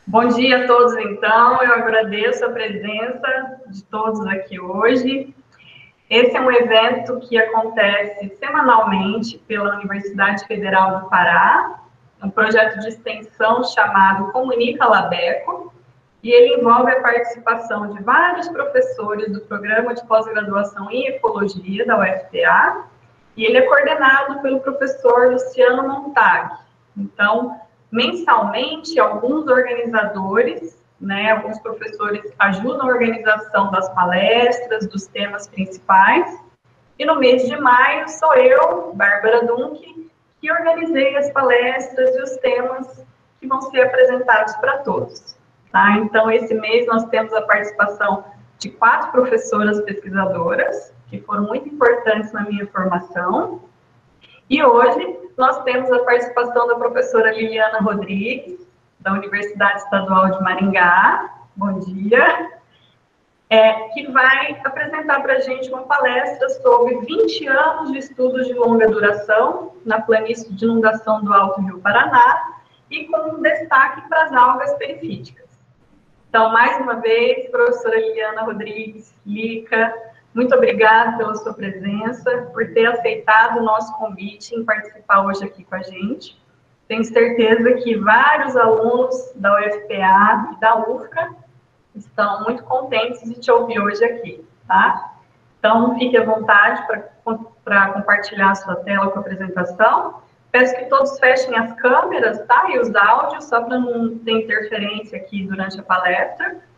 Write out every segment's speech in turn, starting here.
Bom dia a todos, então. Eu agradeço a presença de todos aqui hoje. Esse é um evento que acontece semanalmente pela Universidade Federal do Pará, um projeto de extensão chamado Comunica Labeco, e ele envolve a participação de vários professores do programa de pós-graduação em Ecologia da UFPA, e ele é coordenado pelo professor Luciano Montag. Então, mensalmente, alguns organizadores, alguns professores ajudam a organização das palestras, dos temas principais, e no mês de maio sou eu, Bárbara Dunck, que organizei as palestras e os temas que vão ser apresentados para todos. Tá? Então, esse mês nós temos a participação de 4 professoras pesquisadoras, que foram muito importantes na minha formação. E hoje nós temos a participação da professora Liliana Rodrigues, da Universidade Estadual de Maringá. Bom dia. Que vai apresentar para a gente uma palestra sobre 20 anos de estudos de longa duração na planície de inundação do Alto Rio Paraná e com um destaque para as algas perifíticas. Então, mais uma vez, professora Liliana Rodrigues, Lica, muito obrigada pela sua presença, por ter aceitado o nosso convite em participar hoje aqui com a gente. Tenho certeza que vários alunos da UFPA e da UFCA estão muito contentes de te ouvir hoje aqui, tá? Então, fique à vontade para compartilhar a sua tela com a apresentação. Peço que todos fechem as câmeras, tá? E os áudios, só para não ter interferência aqui durante a palestra.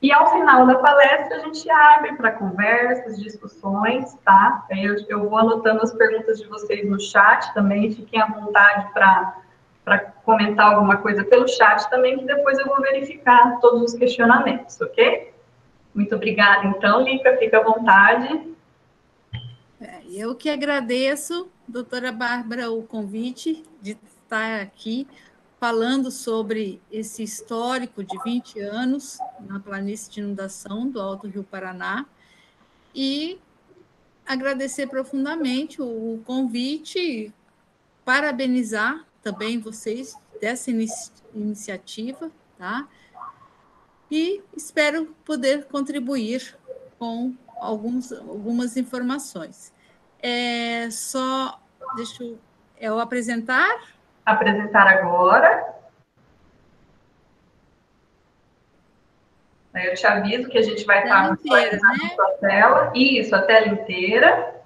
E ao final da palestra, a gente abre para conversas, discussões, tá? Eu vou anotando as perguntas de vocês no chat também, fiquem à vontade para comentar alguma coisa pelo chat também, que depois eu vou verificar todos os questionamentos, ok? Muito obrigada, então, Lica, fica à vontade. Eu que agradeço, doutora Bárbara, o convite de estar aqui falando sobre esse histórico de 20 anos na planície de inundação do Alto Rio Paraná e agradecer profundamente o convite, parabenizar também vocês dessa iniciativa, tá? E espero poder contribuir com algumas informações. Deixa eu apresentar? Apresentar agora. Eu te aviso que a gente vai estar inteira, né? A tela. Isso, a tela inteira.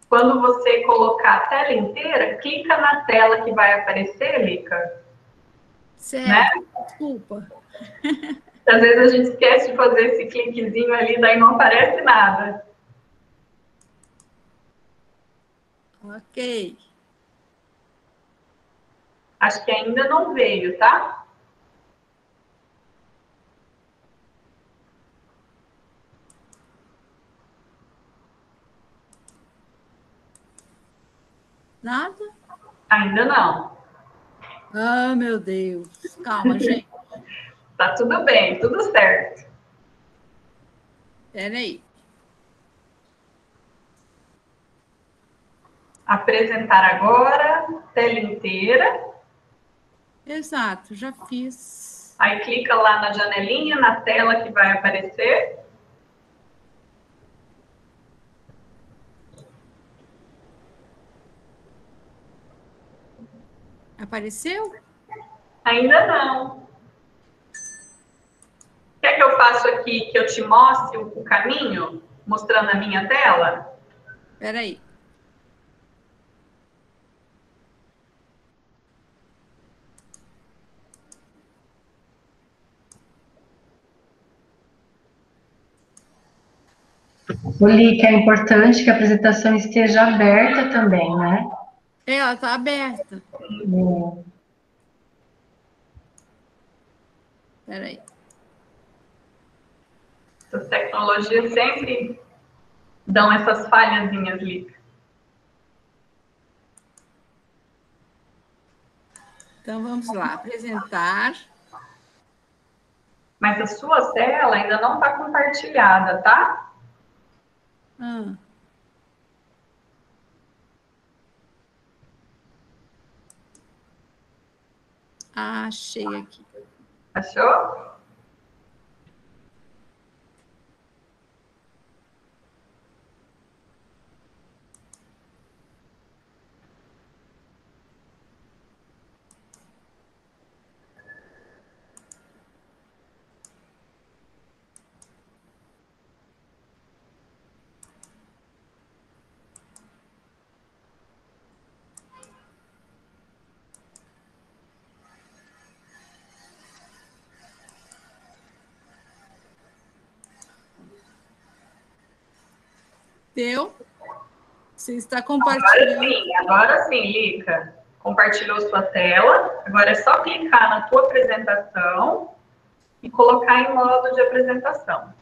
Quando você colocar a tela inteira, clica na tela que vai aparecer, Lica. Certo, né? Desculpa. Às vezes a gente esquece de fazer esse cliquezinho ali, daí não aparece nada. Ok. Acho que ainda não veio, tá? Nada? Ainda não. Ah, meu Deus. Calma, gente. Tá tudo bem, tudo certo. Espera aí. Apresentar agora, tela inteira. Exato, já fiz. Aí clica lá na janelinha, na tela que vai aparecer. Apareceu? Ainda não. Quer que eu faça aqui, que eu te mostre o caminho, mostrando a minha tela? Espera aí. Lica, é importante que a apresentação esteja aberta também, né? Ela está aberta. Espera aí. Essas tecnologias sempre dão essas falhazinhas, Lica. Então, vamos lá, apresentar. Mas a sua tela ainda não está compartilhada, tá? Ah. Achei aqui. Achou? Deu? Você está compartilhando. Agora sim, Lica. Compartilhou sua tela. Agora é só clicar na tua apresentação e colocar em modo de apresentação.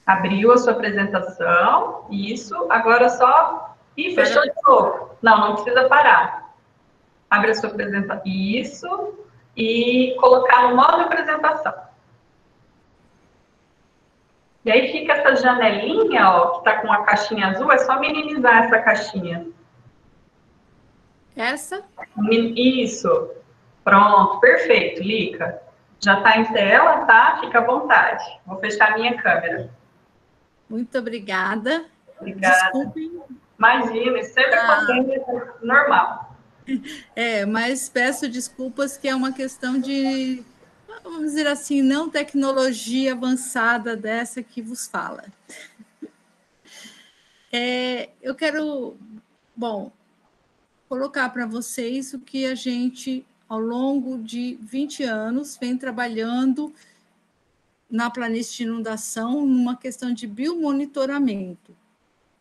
Abriu a sua apresentação. Isso. Agora só... Ih, fechou de novo. Não, não precisa parar. Abre a sua apresentação. Isso. E colocar no modo de apresentação. E aí fica essa janelinha, ó, que está com a caixinha azul, é só minimizar essa caixinha. Essa? Isso. Pronto, perfeito, Lica. Já está em tela, tá? Fica à vontade. Vou fechar a minha câmera. Muito obrigada. Obrigada. Desculpem. Imagina, isso sempre acontece, normal. Mas peço desculpas que é uma questão de, vamos dizer assim, não tecnologia avançada dessa que vos fala. Eu quero, colocar para vocês o que a gente, ao longo de 20 anos, vem trabalhando na planície de inundação, numa questão de biomonitoramento,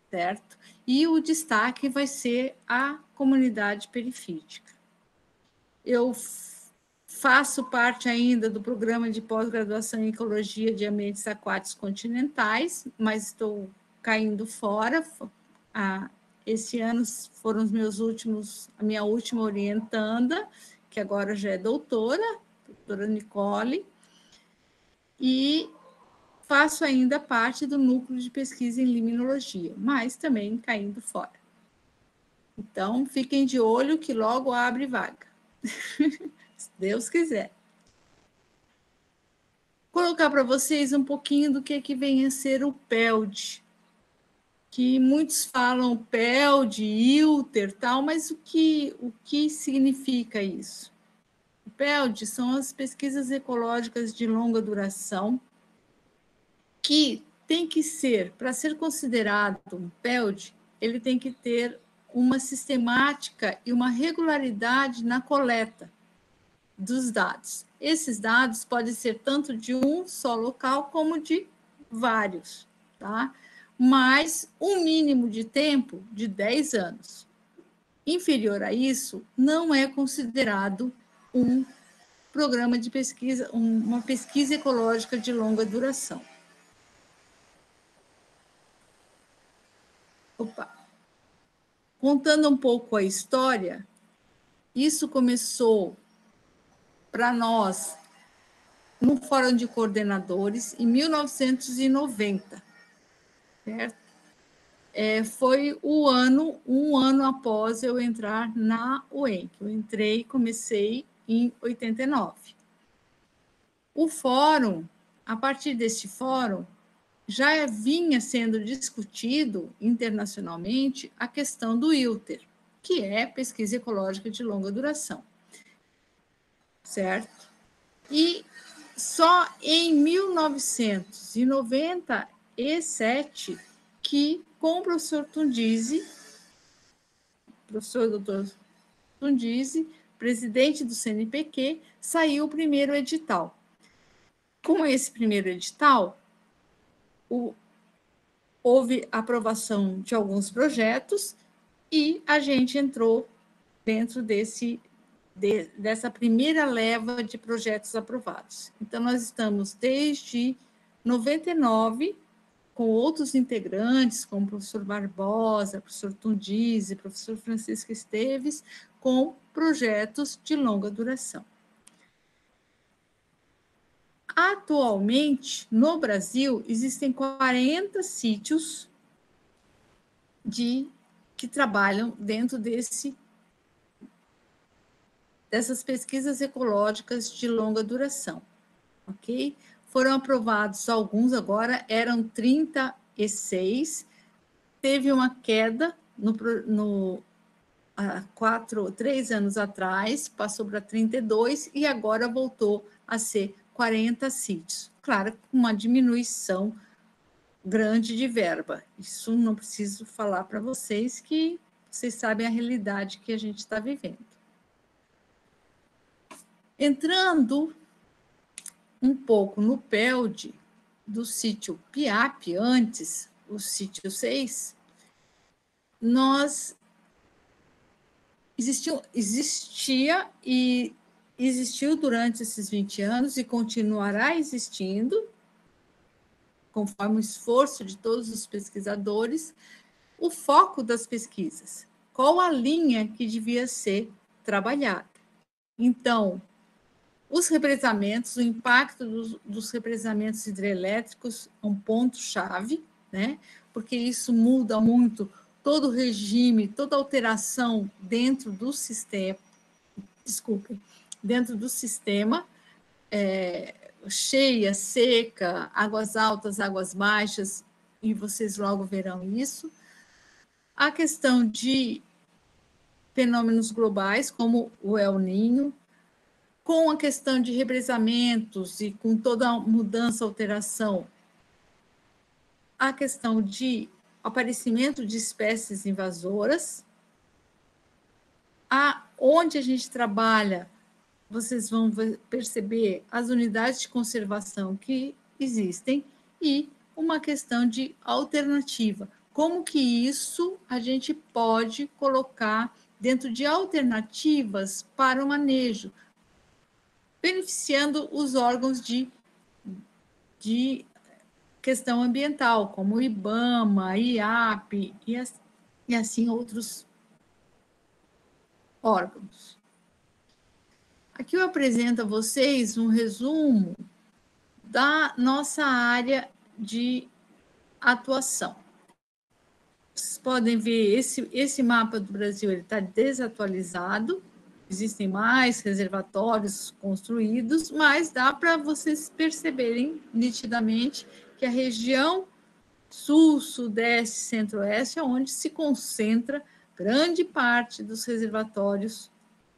certo? E o destaque vai ser a comunidade perifítica. Eu faço parte ainda do programa de pós-graduação em Ecologia de Ambientes Aquáticos Continentais, mas estou caindo fora. Esse ano foram a minha última orientanda, que agora já é doutora Nicole, e faço ainda parte do núcleo de pesquisa em limnologia, mas também caindo fora. Então, fiquem de olho que logo abre vaga. Se Deus quiser. Vou colocar para vocês um pouquinho do que vem a ser o PELD, que muitos falam PELD, ILTER, tal, mas o que significa isso? O PELD são as pesquisas ecológicas de longa duração, que tem que ser, para ser considerado um PELD, ele tem que ter uma sistemática e uma regularidade na coleta dos dados. Esses dados podem ser tanto de um só local como de vários, tá? Mas um mínimo de tempo de 10 anos. Inferior a isso, não é considerado um programa de pesquisa, uma pesquisa ecológica de longa duração. Contando um pouco a história, isso começou para nós no Fórum de Coordenadores em 1990, certo? Foi um ano após eu entrar na UEM. Eu comecei em 89. O fórum, a partir deste fórum, já vinha sendo discutido internacionalmente a questão do ILTER, que é pesquisa ecológica de longa duração, certo? E só em 1997 que, com o professor Tundizi, professor doutor Tundizi, presidente do CNPq, saiu o primeiro edital. Com esse primeiro edital, houve aprovação de alguns projetos e a gente entrou dentro dessa primeira leva de projetos aprovados. Então, nós estamos desde 99 com outros integrantes, como o professor Barbosa, professor Tundizi, professor Francisco Esteves, com projetos de longa duração. Atualmente, no Brasil, existem 40 sítios que trabalham dentro dessas pesquisas ecológicas de longa duração, ok? Foram aprovados alguns agora, eram 36, teve uma queda há 3 anos atrás, passou para 32 e agora voltou a ser 40 sítios. Claro, com uma diminuição grande de verba. Isso não preciso falar para vocês, que vocês sabem a realidade que a gente está vivendo. Entrando um pouco no PELD do sítio PIAP, antes, o sítio 6, existiu durante esses 20 anos e continuará existindo, conforme o esforço de todos os pesquisadores, o foco das pesquisas. Qual a linha que devia ser trabalhada? Então, os represamentos, o impacto dos represamentos hidrelétricos é um ponto-chave, né? Porque isso muda muito todo o regime, toda alteração dentro do sistema, cheia, seca, águas altas, águas baixas, e vocês logo verão isso. A questão de fenômenos globais, como o El Niño, com a questão de represamentos e com toda a mudança, alteração, a questão de aparecimento de espécies invasoras, onde a gente trabalha, vocês vão perceber as unidades de conservação que existem e uma questão de alternativa. Como que isso a gente pode colocar dentro de alternativas para o manejo, beneficiando os órgãos de questão ambiental, como o IBAMA, IAP e assim outros órgãos. Aqui eu apresento a vocês um resumo da nossa área de atuação. Vocês podem ver, esse mapa do Brasil está desatualizado, existem mais reservatórios construídos, mas dá para vocês perceberem nitidamente que a região sul, sudeste, centro-oeste é onde se concentra grande parte dos reservatórios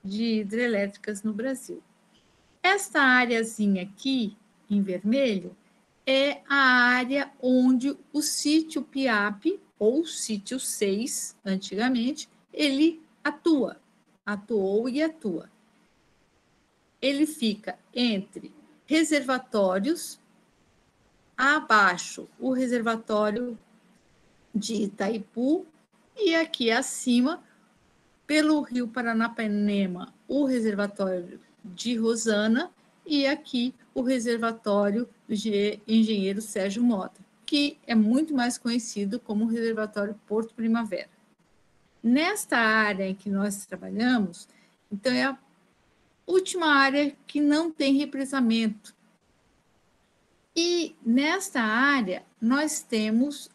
de hidrelétricas no Brasil. Esta áreazinha aqui, em vermelho, é a área onde o sítio PIAP, ou sítio 6, antigamente, ele atuou e atua. Ele fica entre reservatórios, abaixo o reservatório de Itaipu, e aqui acima, pelo Rio Paranapanema, o reservatório de Rosana, e aqui o reservatório do engenheiro Sérgio Mota, que é muito mais conhecido como o reservatório Porto Primavera. Nesta área em que nós trabalhamos, então é a última área que não tem represamento. E nesta área nós temos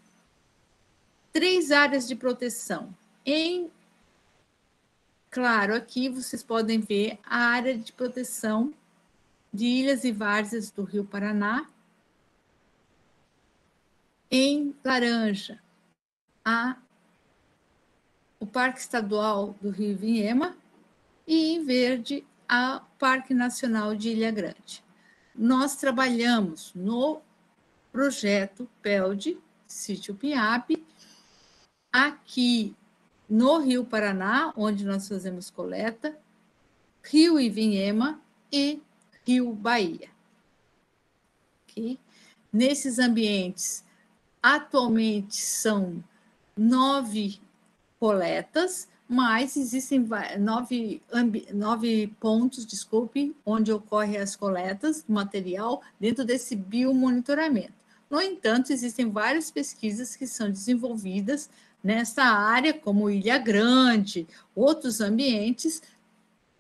3 áreas de proteção. Claro, aqui vocês podem ver a área de proteção de ilhas e várzeas do Rio Paraná. Em laranja, o Parque Estadual do Rio Vinhema, e em verde, o Parque Nacional de Ilha Grande. Nós trabalhamos no projeto PELD, sítio PIAP, aqui no Rio Paraná, onde nós fazemos coleta, Rio Ivinhema e Rio Bahia. Okay? Nesses ambientes, atualmente são 9 coletas, mas existem 9 pontos, onde ocorrem as coletas do material dentro desse biomonitoramento. No entanto, existem várias pesquisas que são desenvolvidas nessa área, como Ilha Grande, outros ambientes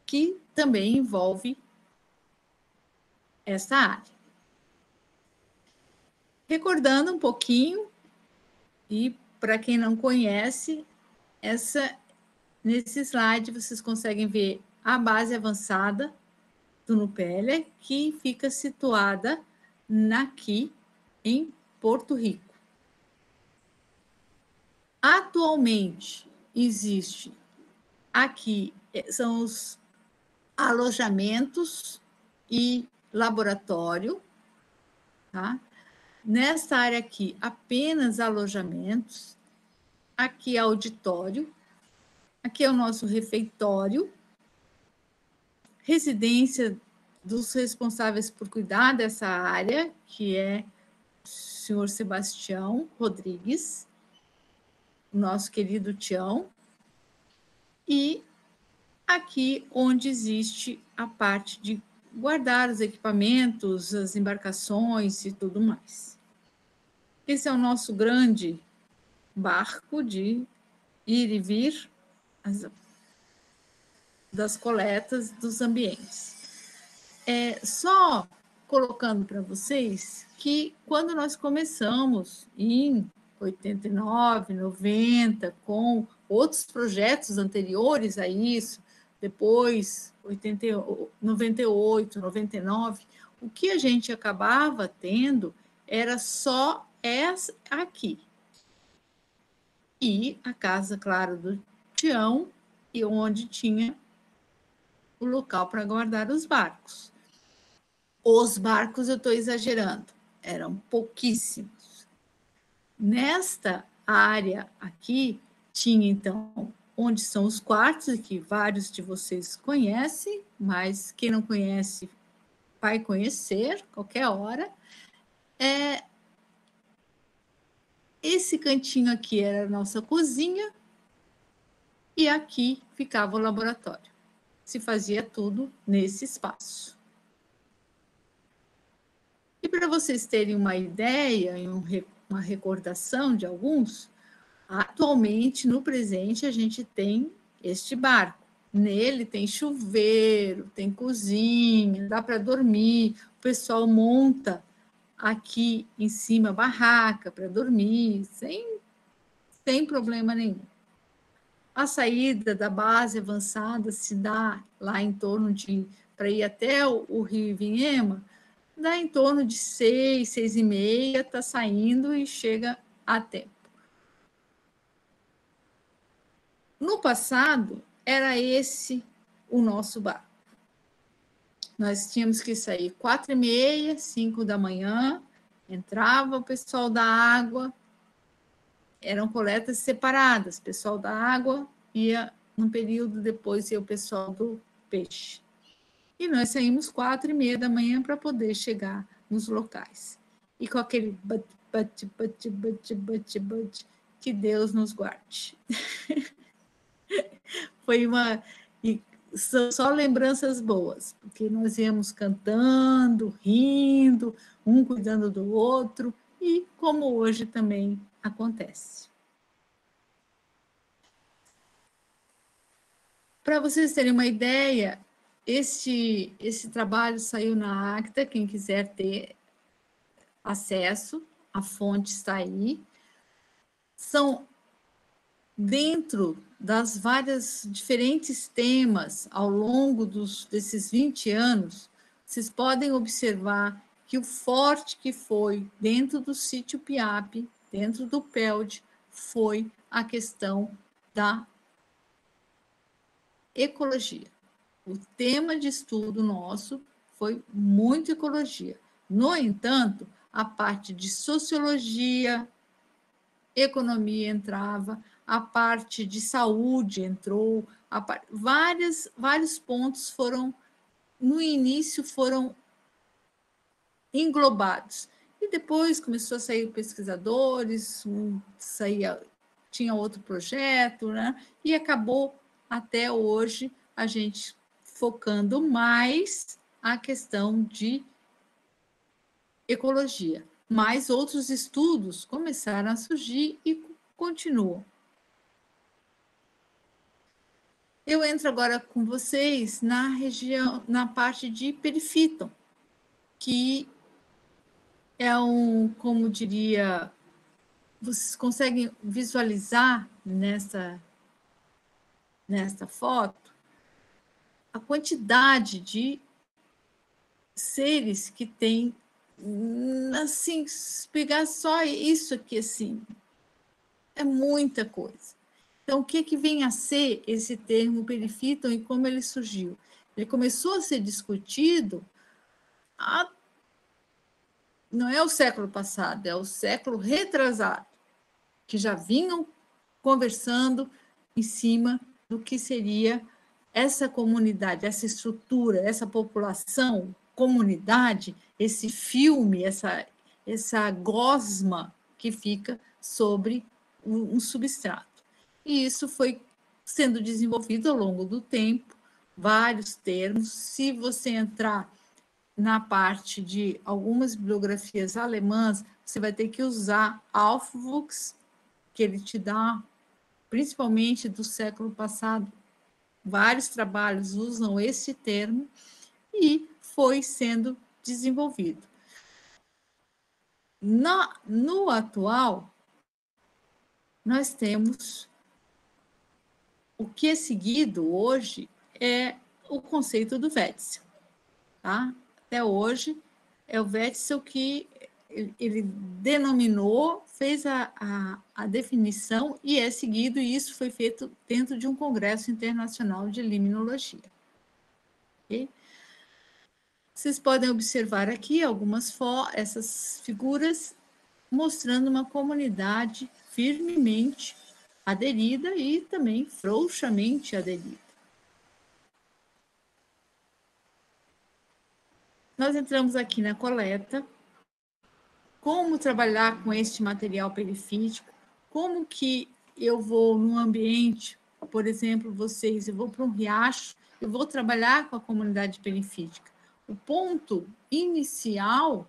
que também envolvem essa área. Recordando um pouquinho, e para quem não conhece, nesse slide vocês conseguem ver a base avançada do Nupélia, que fica situada aqui em Porto Rico. Atualmente, existe aqui, são os alojamentos e laboratório, tá? Nesta área aqui, apenas alojamentos. Aqui é auditório. Aqui é o nosso refeitório. Residência dos responsáveis por cuidar dessa área, que é o senhor Sebastião Rodrigues, o nosso querido Tião. E aqui onde existe a parte de guardar os equipamentos, as embarcações e tudo mais. Esse é o nosso grande barco de ir e vir das coletas dos ambientes. Só colocando para vocês que quando nós começamos em 89, 90, com outros projetos anteriores a isso, depois 98, 99, o que a gente acabava tendo era só essa aqui. E a casa, claro, do Tião, e onde tinha o local para guardar os barcos. Os barcos, eu estou exagerando, eram pouquíssimos. Nesta área aqui, tinha, então, onde são os quartos, que vários de vocês conhecem, mas quem não conhece vai conhecer, qualquer hora. Esse cantinho aqui era a nossa cozinha, e aqui ficava o laboratório. Se fazia tudo nesse espaço. E para vocês terem uma ideia e uma recordação de alguns, atualmente, no presente, a gente tem este barco. Nele tem chuveiro, tem cozinha, dá para dormir, o pessoal monta aqui em cima barraca para dormir, sem problema nenhum. A saída da base avançada se dá lá em torno de, para ir até o Rio Ivinhema, dá em torno de 6, 6h30, está saindo e chega a tempo. No passado, era esse o nosso barco. Nós tínhamos que sair 4h30, 5 da manhã, entrava o pessoal da água, eram coletas separadas, o pessoal da água ia num período, depois ia o pessoal do peixe. E nós saímos 4h30 da manhã para poder chegar nos locais. E com aquele bate, que Deus nos guarde. Foi são só lembranças boas, porque nós íamos cantando, rindo, um cuidando do outro, e como hoje também acontece. Para vocês terem uma ideia, esse trabalho saiu na Acta, quem quiser ter acesso, a fonte está aí. São dentro das várias diferentes temas ao longo desses 20 anos, vocês podem observar que o forte que foi dentro do sítio Piape, dentro do PELD, foi a questão da ecologia. O tema de estudo nosso foi muito ecologia. No entanto, a parte de sociologia, economia entrava, a parte de saúde entrou, vários pontos foram, no início, foram englobados. E depois começou a sair pesquisadores, tinha outro projeto, né? E acabou, até hoje, a gente focando mais a questão de ecologia. mas outros estudos começaram a surgir e continuam. Eu entro agora com vocês na região, na parte de perifíton, que é como diria, vocês conseguem visualizar nesta foto a quantidade de seres que tem, assim, pegar só isso aqui, assim, é muita coisa. Então, o que vem a ser esse termo perifíton e como ele surgiu? Ele começou a ser discutido não é o século passado, é o século retrasado, que já vinham conversando em cima do que seria essa comunidade, essa estrutura, essa população, comunidade, esse filme, essa gosma que fica sobre um substrato. E isso foi sendo desenvolvido ao longo do tempo, vários termos. Se você entrar na parte de algumas bibliografias alemãs, você vai ter que usar Aufwuchs, que ele te dá, principalmente do século passado, vários trabalhos usam esse termo e foi sendo desenvolvido. No atual, nós temos o que é seguido hoje é o conceito do Wetzel. Tá? Até hoje, é o Wetzel que ele denominou, fez a definição e é seguido, e isso foi feito dentro de um congresso internacional de limnologia. Okay? Vocês podem observar aqui essas figuras mostrando uma comunidade firmemente aderida e também frouxamente aderida. Nós entramos aqui na coleta, como trabalhar com este material perifítico, como que eu vou num ambiente, por exemplo, eu vou para um riacho, eu vou trabalhar com a comunidade perifítica. O ponto inicial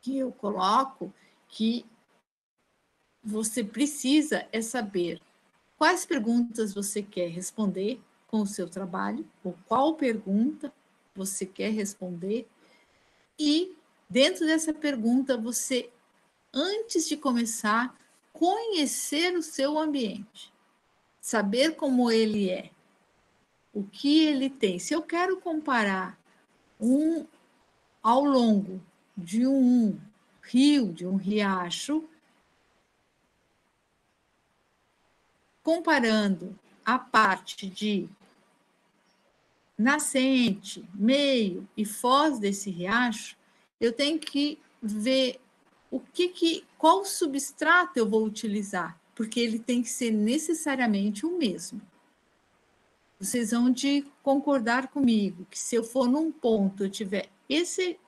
que eu coloco, que você precisa é saber quais perguntas você quer responder com o seu trabalho, ou qual pergunta você quer responder, e dentro dessa pergunta, você, antes de começar, conhecer o seu ambiente, saber como ele é, o que ele tem. Se eu quero comparar ao longo de um rio, de um riacho, comparando a parte de nascente, meio e foz desse riacho, eu tenho que ver qual substrato eu vou utilizar, porque ele tem que ser necessariamente o mesmo. Vocês vão de concordar comigo que se eu for num ponto, eu tiver esse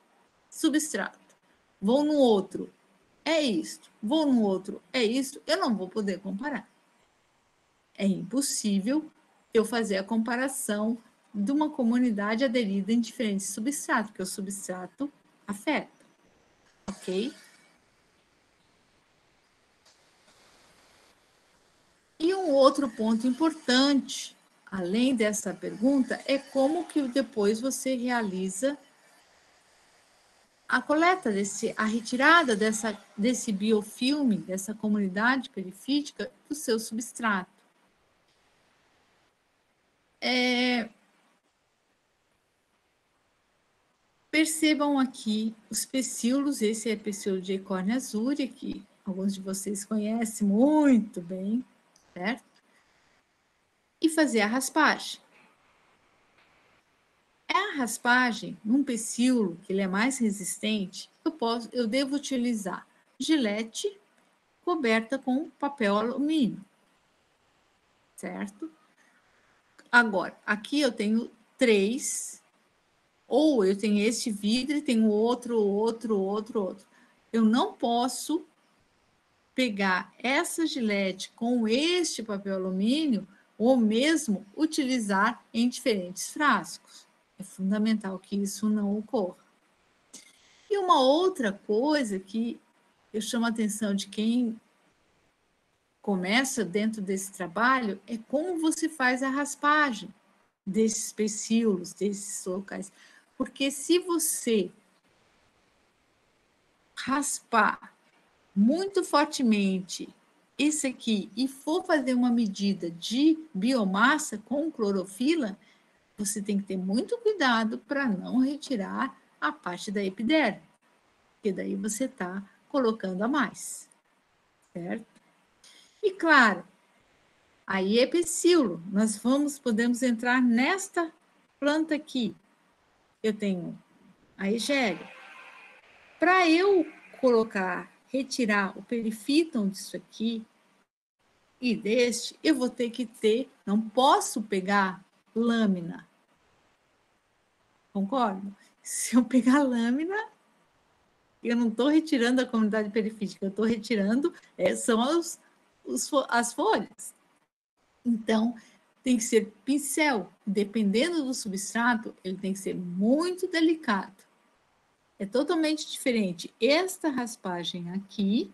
substrato, vou no outro, é isto, vou no outro, é isto, eu não vou poder comparar. É impossível eu fazer a comparação de uma comunidade aderida em diferentes substratos, porque o substrato afeta, ok? E um outro ponto importante, além dessa pergunta, é como que depois você realiza a coleta, a retirada desse biofilme, dessa comunidade perifítica, do seu substrato. Percebam aqui os pecíolos, esse é pecíolo de Eichhorn azure, que alguns de vocês conhecem muito bem, certo? E fazer a raspagem. A raspagem, num pecíolo que ele é mais resistente, eu devo utilizar gilete coberta com papel alumínio, certo? Agora, aqui eu tenho 3, ou eu tenho este vidro e tenho outro. Eu não posso pegar essa gilete com este papel alumínio ou mesmo utilizar em diferentes frascos. É fundamental que isso não ocorra. E uma outra coisa que eu chamo a atenção de quem começa dentro desse trabalho é como você faz a raspagem desses pecíolos, desses locais. Porque se você raspar muito fortemente esse aqui e for fazer uma medida de biomassa com clorofila, você tem que ter muito cuidado para não retirar a parte da epiderme, porque daí você está colocando a mais, certo? E claro, aí é pecíolo, podemos entrar nesta planta aqui. Eu tenho a egéria. Para eu retirar o perifíton disso aqui e deste, eu vou ter que não posso pegar lâmina. Concordo? Se eu pegar lâmina, eu não estou retirando a comunidade perifítica, eu estou retirando, são as folhas. Então, tem que ser pincel. Dependendo do substrato, ele tem que ser muito delicado. É totalmente diferente esta raspagem aqui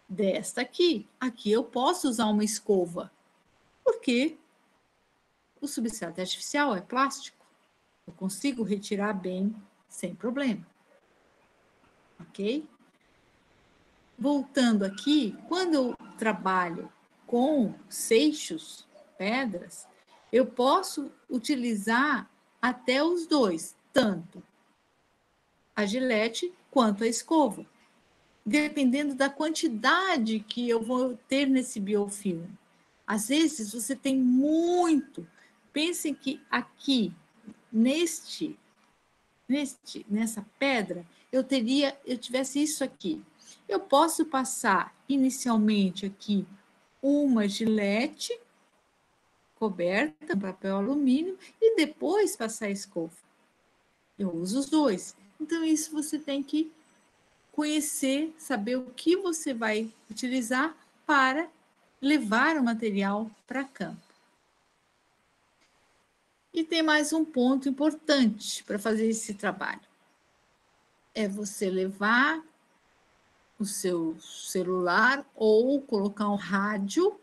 desta aqui. Aqui eu posso usar uma escova, porque o substrato artificial é plástico. Eu consigo retirar bem, sem problema. Ok? Voltando aqui, quando eu trabalho com seixos, pedras, eu posso utilizar até os dois, tanto a gilete quanto a escova, dependendo da quantidade que eu vou ter nesse biofilme. Às vezes você tem muito. Pensem que aqui, nessa pedra, eu tivesse isso aqui. Eu posso passar inicialmente aqui uma gilete coberta, papel alumínio, e depois passar a escova. Eu uso os dois. Então, isso você tem que conhecer, saber o que você vai utilizar para levar o material para campo. E tem mais um ponto importante para fazer esse trabalho. É você levar o seu celular ou colocar um rádio,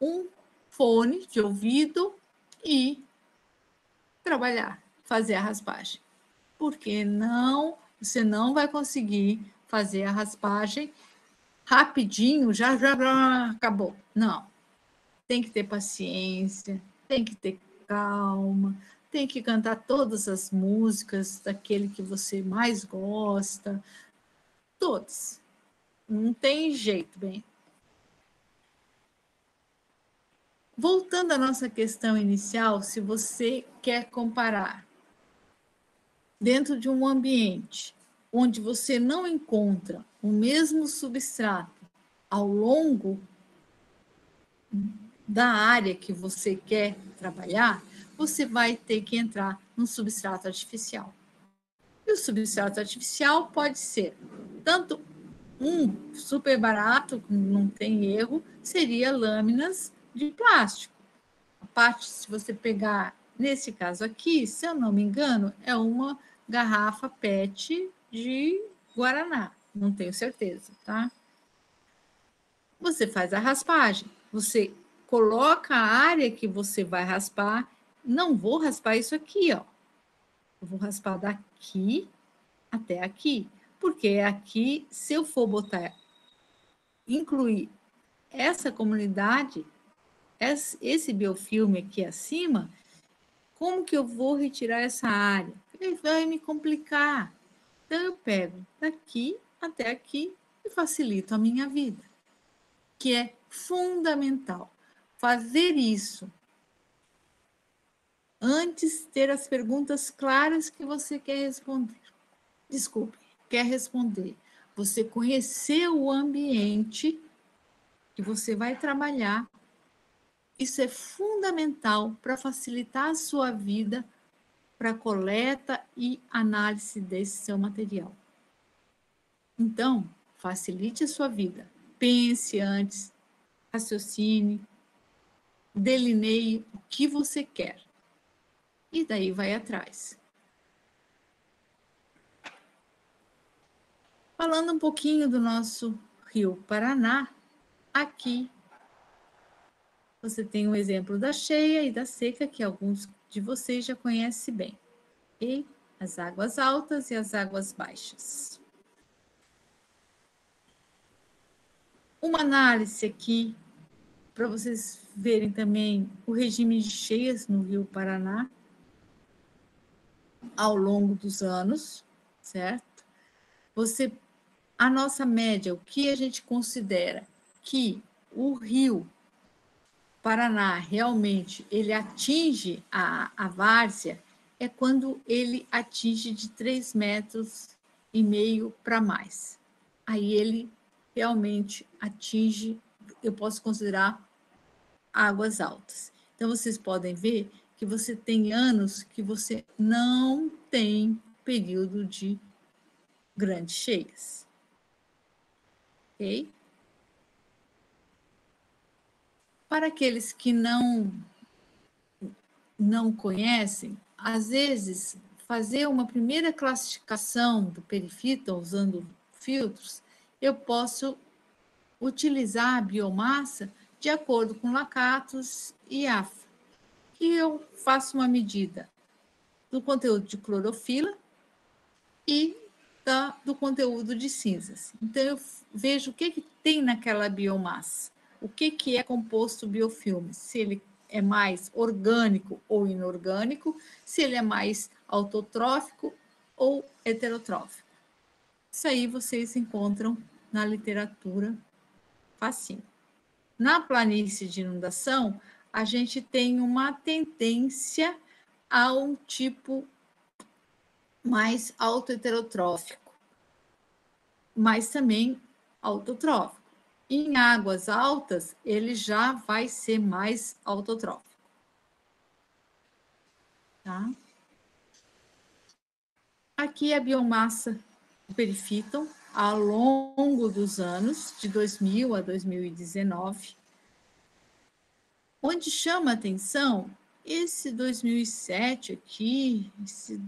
um fone de ouvido e trabalhar, fazer a raspagem. Porque você não vai conseguir fazer a raspagem rapidinho, já acabou. Não. Tem que ter paciência, tem que ter calma, tem que cantar todas as músicas daquele que você mais gosta, todas. Não tem jeito, bem. Voltando à nossa questão inicial, se você quer comparar dentro de um ambiente onde você não encontra o mesmo substrato ao longo da área que você quer trabalhar, você vai ter que entrar no substrato artificial. E o substrato artificial pode ser tanto um super barato, não tem erro, seria lâminas de plástico. A parte, se você pegar, nesse caso aqui, se eu não me engano, é uma garrafa PET de Guaraná, não tenho certeza, tá? Você faz a raspagem, você coloca a área que você vai raspar, não vou raspar isso aqui, ó. Eu vou raspar daqui até aqui, porque aqui, se eu for incluir essa comunidade, esse biofilme aqui acima, como que eu vou retirar essa área? Ele vai me complicar. Então, eu pego daqui até aqui e facilito a minha vida, que é fundamental. Fazer isso antes ter as perguntas claras que você quer responder. Desculpe, quer responder. Você conhecer o ambiente que você vai trabalhar. Isso é fundamental para facilitar a sua vida para coleta e análise desse seu material. Então, facilite a sua vida. Pense antes, raciocine, delineie o que você quer. E daí vai atrás. Falando um pouquinho do nosso Rio Paraná, aqui você tem um exemplo da cheia e da seca, que alguns de vocês já conhecem bem. E as águas altas e as águas baixas. Uma análise aqui, para vocês verem também o regime de cheias no Rio Paraná, ao longo dos anos, certo? A nossa média, o que a gente considera que o Rio Paraná realmente ele atinge a várzea é quando ele atinge de 3,5 metros para mais. Aí ele realmente atinge, eu posso considerar águas altas. Então, vocês podem ver que você tem anos que você não tem período de grandes cheias. Ok? Para aqueles que não conhecem, às vezes, fazer uma primeira classificação do perifita usando filtros, eu posso utilizar a biomassa de acordo com Lakatos e AFA. E eu faço uma medida do conteúdo de clorofila e do conteúdo de cinzas. Então, eu vejo o que tem naquela biomassa, o que é composto biofilme, se ele é mais orgânico ou inorgânico, se ele é mais autotrófico ou heterotrófico. Isso aí vocês encontram na literatura facinho. Na planície de inundação, a gente tem uma tendência a um tipo mais autoheterotrófico, mas também autotrófico. Em águas altas, ele já vai ser mais autotrófico. Tá? Aqui a biomassa do perifíton ao longo dos anos, de 2000 a 2019, onde chama a atenção esse 2007 aqui, esse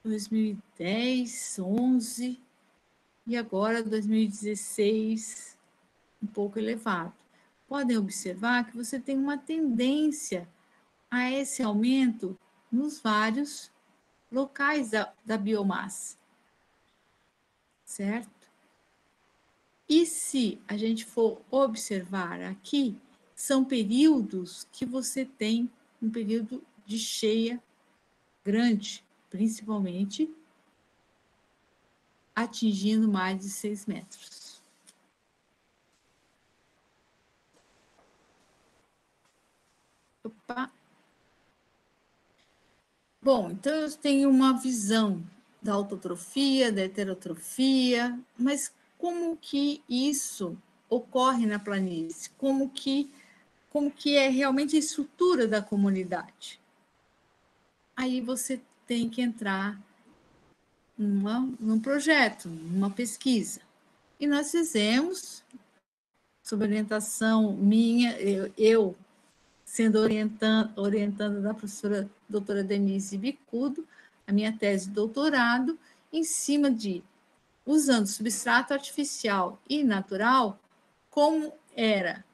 2010, 11 e agora 2016, um pouco elevado. Podem observar que você tem uma tendência a esse aumento nos vários locais da biomassa, certo? E se a gente for observar aqui, são períodos que você tem um período de cheia grande, principalmente atingindo mais de 6 metros. Opa! Bom, então eu tenho uma visão da autotrofia, da heterotrofia, mas como que isso ocorre na planície? Como que é realmente a estrutura da comunidade? Aí você tem que entrar num projeto, numa pesquisa. E nós fizemos, sob orientação minha, eu sendo orientando da professora doutora Denise Bicudo, a minha tese de doutorado, em cima de, usando substrato artificial e natural, como era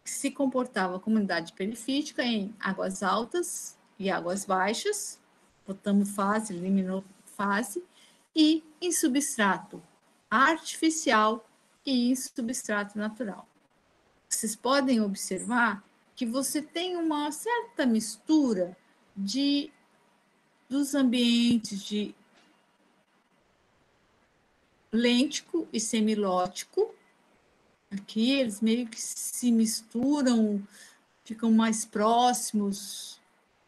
que se comportava a comunidade perifítica em águas altas e águas baixas, botamos fase, eliminou fase, e em substrato artificial e em substrato natural. Vocês podem observar que você tem uma certa mistura dos ambientes de lêntico e semilótico. Aqui eles meio que se misturam, ficam mais próximos,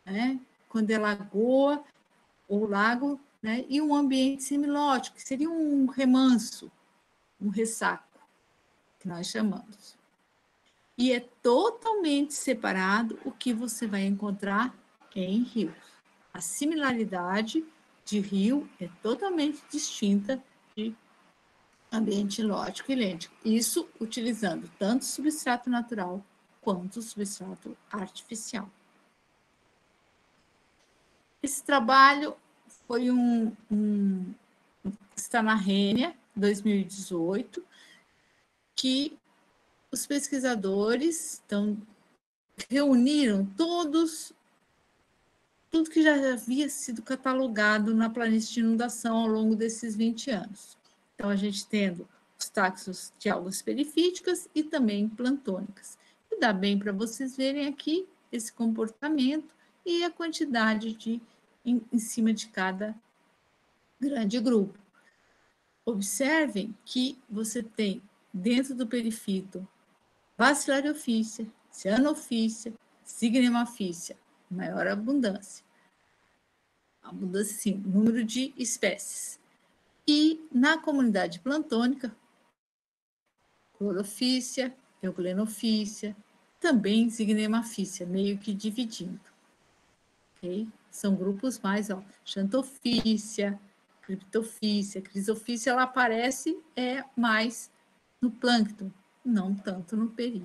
né? Quando é lagoa ou lago, né? E um ambiente semilótico, que seria um remanso, um ressaco, que nós chamamos. E é totalmente separado o que você vai encontrar em rios. A similaridade de rio é totalmente distinta de ambiente lótico e lêntico. Isso utilizando tanto substrato natural quanto substrato artificial. Esse trabalho foi um está na Rênia, 2018, que os pesquisadores reuniram tudo que já havia sido catalogado na planície de inundação ao longo desses 20 anos. Então, a gente tendo os taxos de algas perifíticas e também plantônicas. E dá bem para vocês verem aqui esse comportamento e a quantidade em cima de cada grande grupo. Observem que você tem dentro do perifito Bacillariophysia, Cyanophysia, Signemophysia, maior abundância. Abundância, sim, número de espécies. E na comunidade plantônica, Chlorophyssia, Euglenophyssia, também Signemophysia, meio que dividindo. Okay? São grupos mais, Xanthophysia, Cryptophysia, Chrysophysia, ela aparece mais no plâncton, não tanto no peri.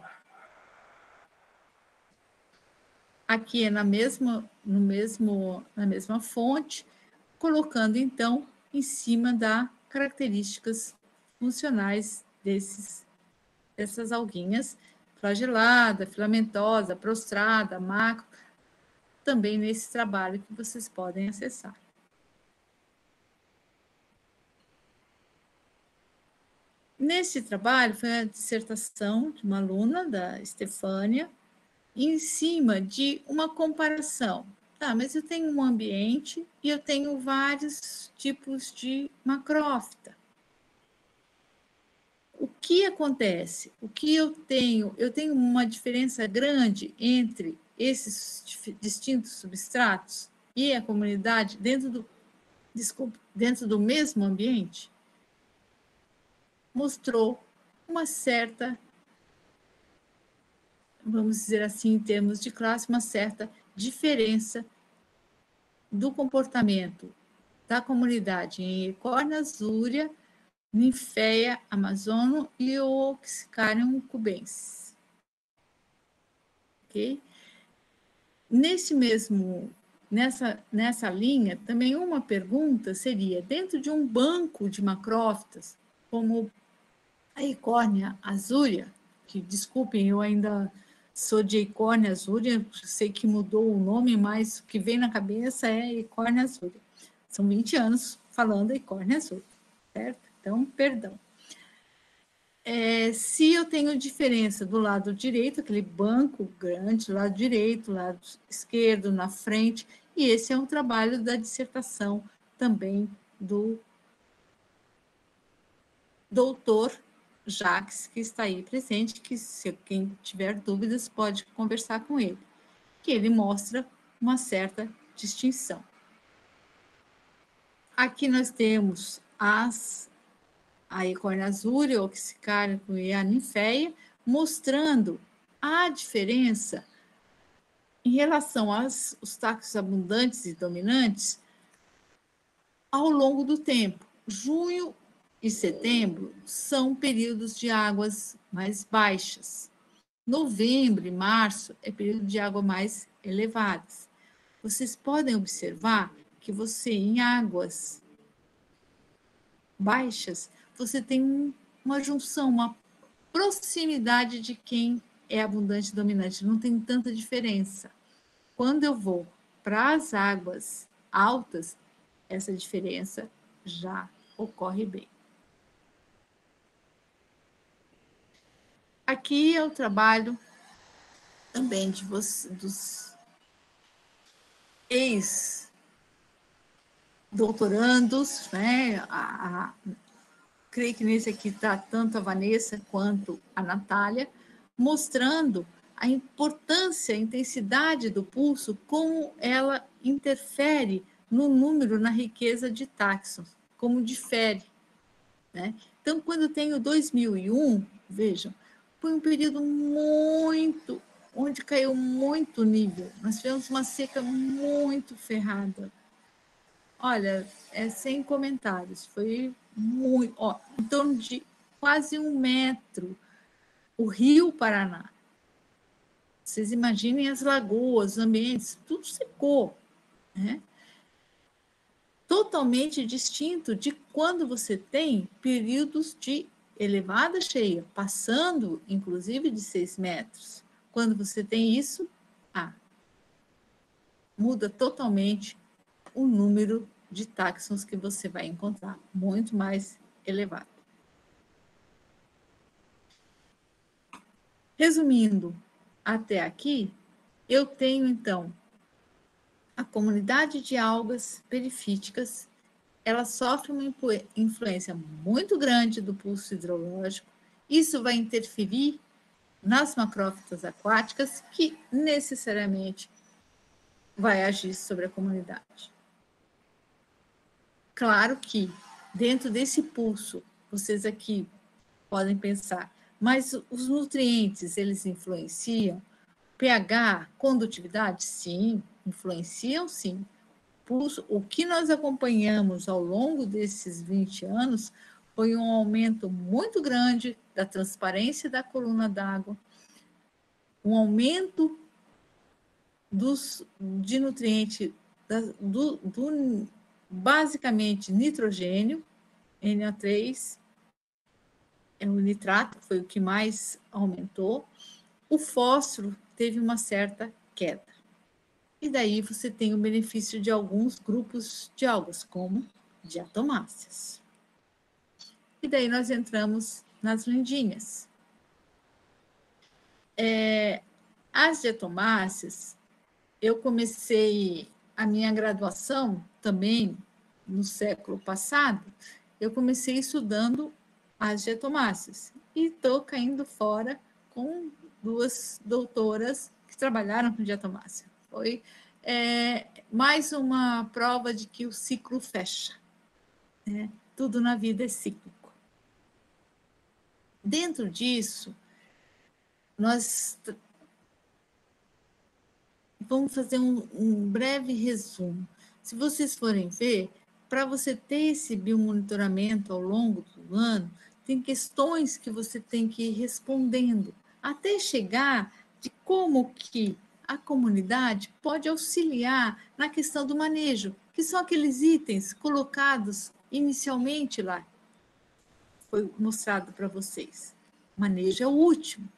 Aqui é na mesma fonte, colocando, então, em cima das características funcionais dessas alguinhas, flagelada, filamentosa, prostrada, macro, também nesse trabalho que vocês podem acessar. Nesse trabalho, foi a dissertação de uma aluna, da Estefânia, em cima de uma comparação. Tá, mas eu tenho um ambiente e eu tenho vários tipos de macrófita. O que acontece? O que eu tenho? Eu tenho uma diferença grande entre esses distintos substratos e a comunidade dentro do mesmo ambiente? Mostrou uma certa, vamos dizer assim, em termos de classe, uma certa diferença do comportamento da comunidade em Eichhornia azurea, Ninféia amazono e Oxycarium cubensis. Ok? Nessa linha, também uma pergunta seria, dentro de um banco de macrófitas, como a Eichhornia azurea, que, desculpem, eu ainda sou de Eichhornia azurea, sei que mudou o nome, mas o que vem na cabeça é Eichhornia azurea. São 20 anos falando Eichhornia azurea, certo? Então, perdão. Se eu tenho diferença do lado direito, aquele banco grande, lado direito, lado esquerdo, na frente, e esse é um trabalho da dissertação também do doutor Jacques, que está aí presente, que se quem tiver dúvidas pode conversar com ele, que ele mostra uma certa distinção. Aqui nós temos a Eichhornia azurea, o Oxycarium e a Ninféia, mostrando a diferença em relação aos taxos abundantes e dominantes ao longo do tempo. Junho e setembro são períodos de águas mais baixas. Novembro e março é período de água mais elevadas. Vocês podem observar que em águas baixas, você tem uma junção, uma proximidade de quem é abundante e dominante, não tem tanta diferença. Quando eu vou para as águas altas, essa diferença já ocorre bem. Aqui é o trabalho também dos ex-doutorandos, né? Creio que nesse aqui está tanto a Vanessa quanto a Natália, mostrando a importância, a intensidade do pulso, como ela interfere no número, na riqueza de táxons, como difere. Né? Então, quando eu tenho 2001, vejam, foi um período onde caiu muito o nível. Nós tivemos uma seca muito ferrada. Olha, sem comentários, foi muito, em torno de quase 1 metro, o Rio Paraná. Vocês imaginem as lagoas, os ambientes, tudo secou, né? totalmente distinto de quando você tem períodos de elevada cheia, passando, inclusive, de 6 metros. Quando você tem isso, muda totalmente o número de táxons que você vai encontrar, muito mais elevado. Resumindo, até aqui, eu tenho, então, a comunidade de algas perifíticas, ela sofre uma influência muito grande do pulso hidrológico. Isso vai interferir nas macrófitas aquáticas, que necessariamente vai agir sobre a comunidade. Claro que, dentro desse pulso, vocês aqui podem pensar, mas os nutrientes, eles influenciam? pH, condutividade? Sim, influenciam sim. Pulso, o que nós acompanhamos ao longo desses 20 anos foi um aumento muito grande da transparência da coluna d'água, um aumento de nutriente, basicamente nitrogênio, NO3, o nitrato foi o que mais aumentou, o fósforo teve uma certa queda. E daí você tem o benefício de alguns grupos de algas, como diatomáceas. E daí nós entramos nas lindinhas. As diatomáceas, eu comecei a minha graduação também no século passado, eu comecei estudando as diatomáceas e estou caindo fora com 2 doutoras que trabalharam com diatomácea. Foi mais uma prova de que o ciclo fecha. Né? Tudo na vida é cíclico. Dentro disso, nós vamos fazer um breve resumo. Se vocês forem ver, para você ter esse biomonitoramento ao longo do ano, tem questões que você tem que ir respondendo, até chegar de como que a comunidade pode auxiliar na questão do manejo, que são aqueles itens colocados inicialmente lá. Foi mostrado para vocês. Manejo é o último.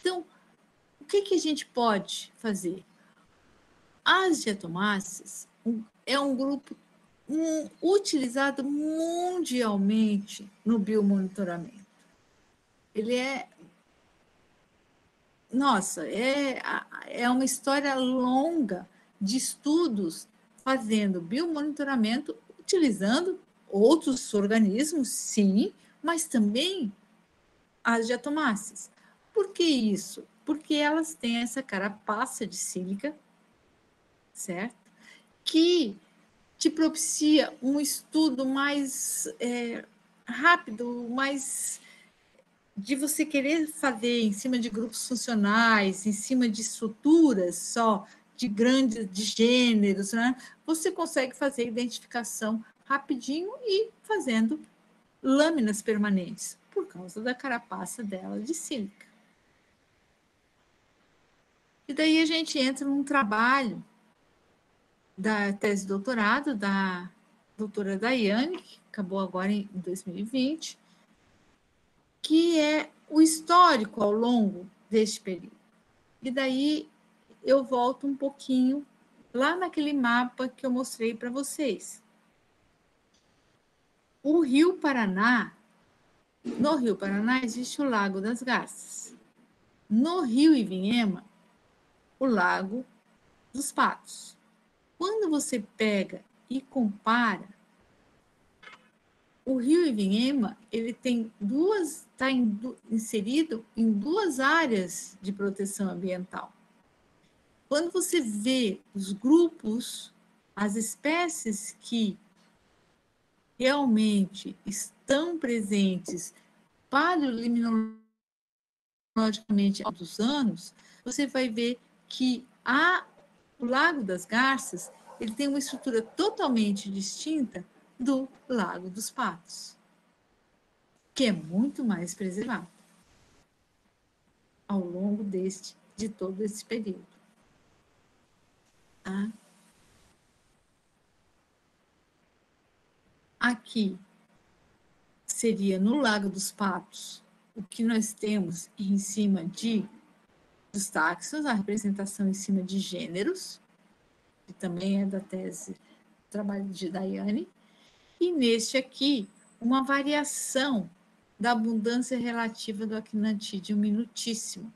Então, o que a gente pode fazer? As diatomáceas é um grupo utilizado mundialmente no biomonitoramento. Ele é uma história longa de estudos fazendo biomonitoramento, utilizando outros organismos, sim, mas também as diatomáceas. Por que isso? Porque elas têm essa carapaça de sílica, certo? Que te propicia um estudo mais rápido, mais de você querer fazer em cima de grupos funcionais, em cima de estruturas só, de gêneros, né? Você consegue fazer identificação rapidinho e fazendo lâminas permanentes, por causa da carapaça dela de sílica. E daí a gente entra num trabalho da tese de doutorado da doutora Daiane, que acabou agora em 2020, que é o histórico ao longo deste período. E daí eu volto um pouquinho lá naquele mapa que eu mostrei para vocês. O Rio Paraná, no Rio Paraná existe o Lago das Garças. No Rio Ivinhema, o Lago dos Patos. Quando você pega e compara, o Rio Ivinhema, ele tem está inserido em 2 áreas de proteção ambiental. Quando você vê os grupos, as espécies que realmente estão presentes paleoliminologicamente ao longo dos anos, você vai ver que o Lago das Garças ele tem uma estrutura totalmente distinta do Lago dos Patos, que é muito mais preservado ao longo de todo esse período. Tá? aqui seria no Lago dos Patos, o que nós temos em cima dos táxons, a representação em cima de gêneros, que também é da tese, trabalho de Daiane, e neste aqui, uma variação da abundância relativa do actinantídeo minutíssimo,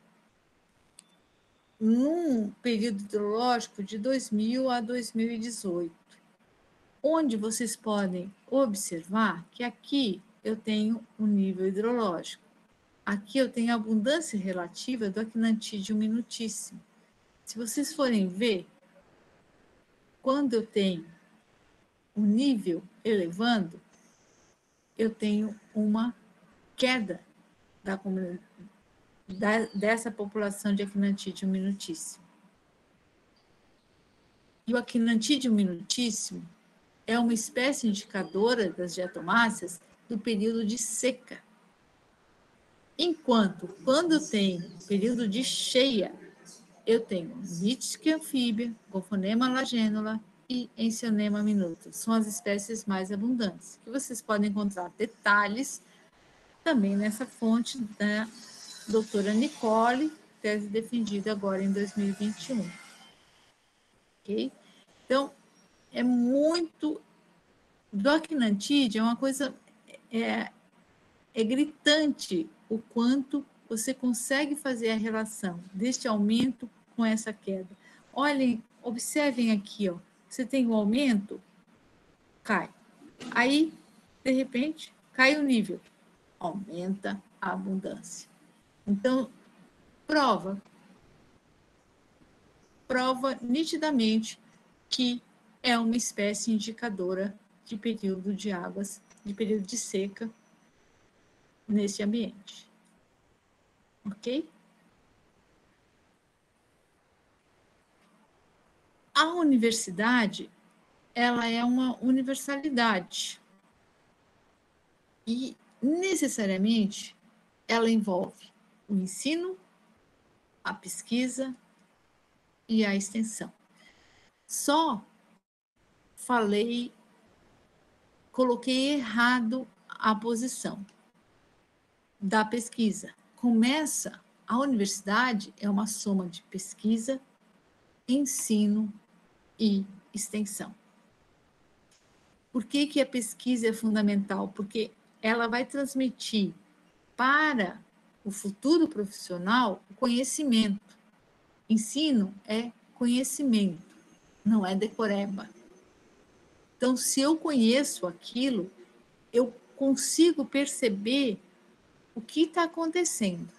num período hidrológico de 2000 a 2018, onde vocês podem observar que aqui eu tenho um nível hidrológico, aqui eu tenho a abundância relativa do actinantídeo minutíssimo. Se vocês forem ver, quando eu tenho um nível elevando, eu tenho uma queda dessa população de actinantídeo minutíssimo. E o actinantídeo minutíssimo é uma espécie indicadora das diatomáceas do período de seca. Enquanto, quando eu tenho período de cheia, eu tenho Nitschke anfíbia, Gophonema lagênula e Encionema minuta. São as espécies mais abundantes, que vocês podem encontrar detalhes também nessa fonte da doutora Nicole, tese defendida agora em 2021. Ok? Então, é muito... Do actinantídeo é uma coisa... É gritante o quanto você consegue fazer a relação deste aumento com essa queda. Olhem, observem aqui, ó, você tem um aumento, cai. Aí, de repente, cai o nível, aumenta a abundância. Então, prova nitidamente que é uma espécie indicadora de período de águas, de período de seca nesse ambiente. Ok? A universidade, ela é uma universalidade. E, necessariamente, ela envolve o ensino, a pesquisa e a extensão. Só coloquei errado a posição da pesquisa. A universidade é uma soma de pesquisa, ensino e extensão. Por que a pesquisa é fundamental? Porque ela vai transmitir para o futuro profissional o conhecimento. Ensino é conhecimento, não é decoreba. Então, se eu conheço aquilo, eu consigo perceber o que está acontecendo.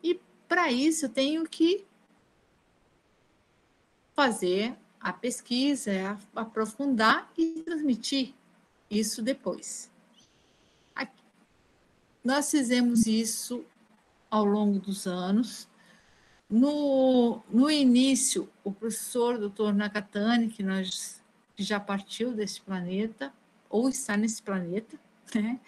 E, para isso, eu tenho que fazer a pesquisa, aprofundar e transmitir isso depois. Nós fizemos isso ao longo dos anos. No início, o professor Dr. Nakatani, que já partiu desse planeta, ou está nesse planeta, né?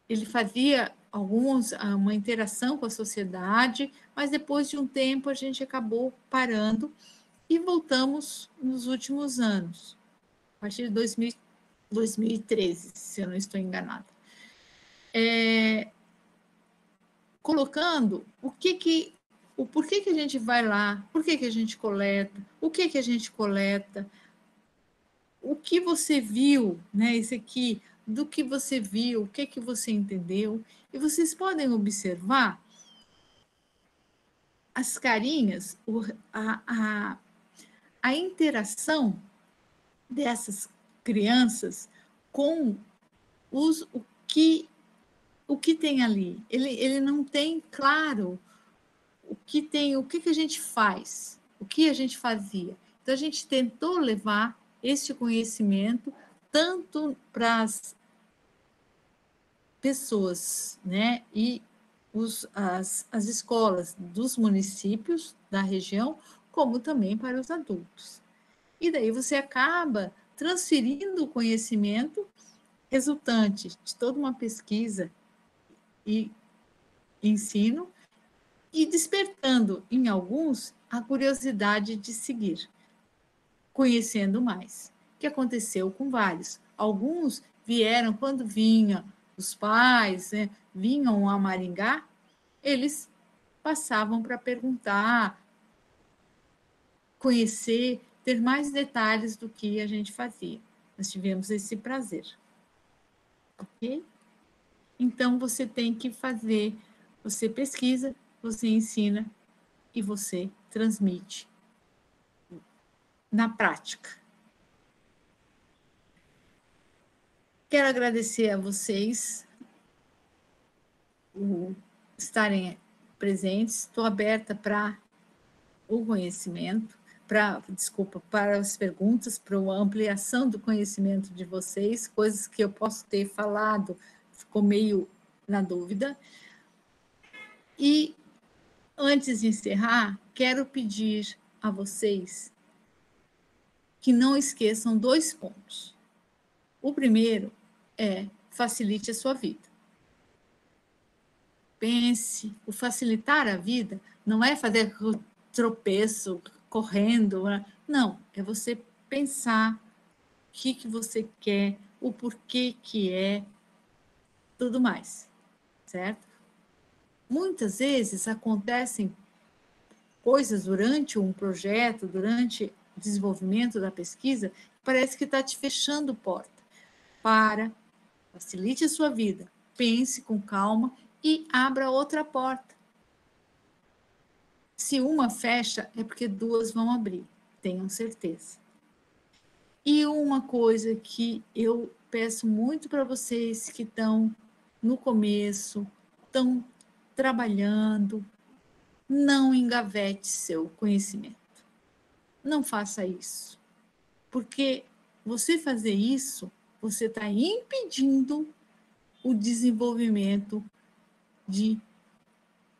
Ele fazia uma interação com a sociedade, mas depois de um tempo a gente acabou parando e voltamos nos últimos anos, a partir de 2013, se eu não estou enganada. Colocando por que a gente vai lá, por que a gente coleta, o que a gente coleta, o que você viu, né? Esse aqui, do que você viu, o que você entendeu. E vocês podem observar as carinhas, a interação dessas crianças com o que tem ali. Ele não tem claro o que a gente faz, o que a gente fazia. Então, a gente tentou levar este conhecimento tanto para as pessoas, né, e as escolas dos municípios da região, como também para os adultos. E daí você acaba transferindo o conhecimento resultante de toda uma pesquisa e ensino e despertando em alguns a curiosidade de seguir, conhecendo mais. que aconteceu com vários. Alguns vieram, quando vinham os pais, né, vinham a Maringá, eles passavam para perguntar, conhecer, ter mais detalhes do que a gente fazia. Nós tivemos esse prazer. Ok? Então, você tem que fazer, você pesquisa, você ensina e você transmite na prática. Quero agradecer a vocês por estarem presentes. Estou aberta para o conhecimento, para as perguntas, para a ampliação do conhecimento de vocês, coisas que eu posso ter falado, ficou meio na dúvida. E, antes de encerrar, quero pedir a vocês que não esqueçam 2 pontos. O primeiro é facilite a sua vida. Pense, o facilitar a vida não é fazer tropeço, correndo, não, é você pensar o que você quer, o porquê que é, tudo mais, certo? Muitas vezes acontecem coisas durante um projeto, durante o desenvolvimento da pesquisa, parece que está te fechando porta. Facilite a sua vida, pense com calma e abra outra porta. Se uma fecha, é porque 2 vão abrir, tenham certeza. E uma coisa que eu peço muito para vocês que estão no começo, estão trabalhando, não engavete seu conhecimento. Não faça isso. Porque você fazer isso, você está impedindo o desenvolvimento de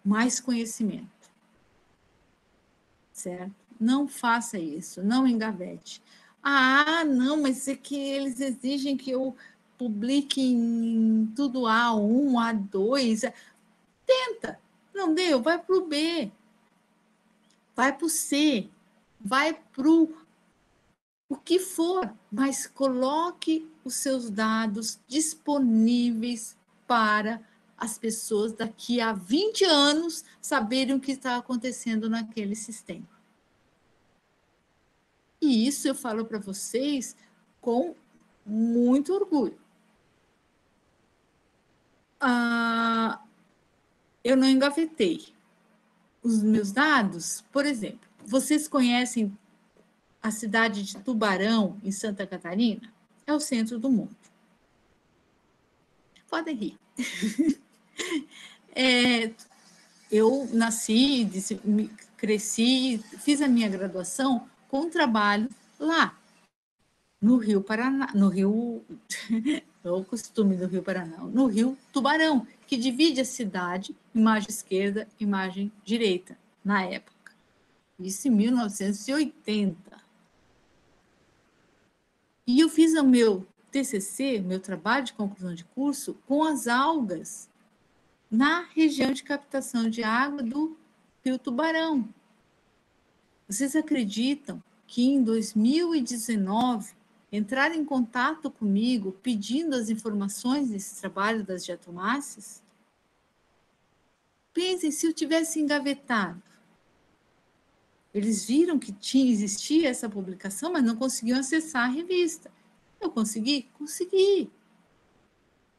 mais conhecimento. Certo? Não faça isso, não engavete. Ah, não, mas é que eles exigem que eu publique em tudo A1, A2. Tenta. Não deu, vai para o B. Vai para o C. Vai para o que for. Mas coloque os seus dados disponíveis para as pessoas daqui a 20 anos saberem o que está acontecendo naquele sistema. E isso eu falo para vocês com muito orgulho. Eu não engavetei. Os meus dados, por exemplo, vocês conhecem a cidade de Tubarão, em Santa Catarina? É o centro do mundo. Podem rir. Eu nasci, cresci, fiz a minha graduação com trabalho lá, no Rio Paraná, no Rio, é o costume do Rio Paraná, no Rio Tubarão, que divide a cidade em margem esquerda e margem direita, na época. Isso em 1980. E eu fiz o meu TCC, meu trabalho de conclusão de curso, com as algas na região de captação de água do Rio Tubarão. Vocês acreditam que em 2019 entraram em contato comigo pedindo as informações desse trabalho das diatomáceas? Pensem se eu tivesse engavetado. Eles viram que existia essa publicação, mas não conseguiam acessar a revista. Eu consegui? Consegui.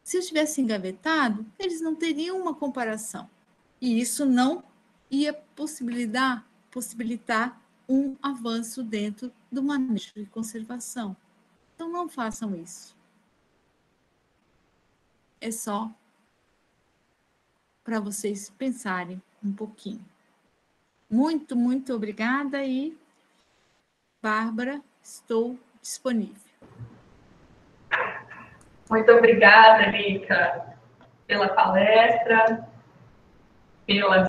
Se eu tivesse engavetado, eles não teriam uma comparação. E isso não ia possibilitar um avanço dentro do manejo de conservação. Então, não façam isso. É só para vocês pensarem um pouquinho. Muito, muito obrigada e, Bárbara, estou disponível. Muito obrigada, Lica, pela palestra, pelas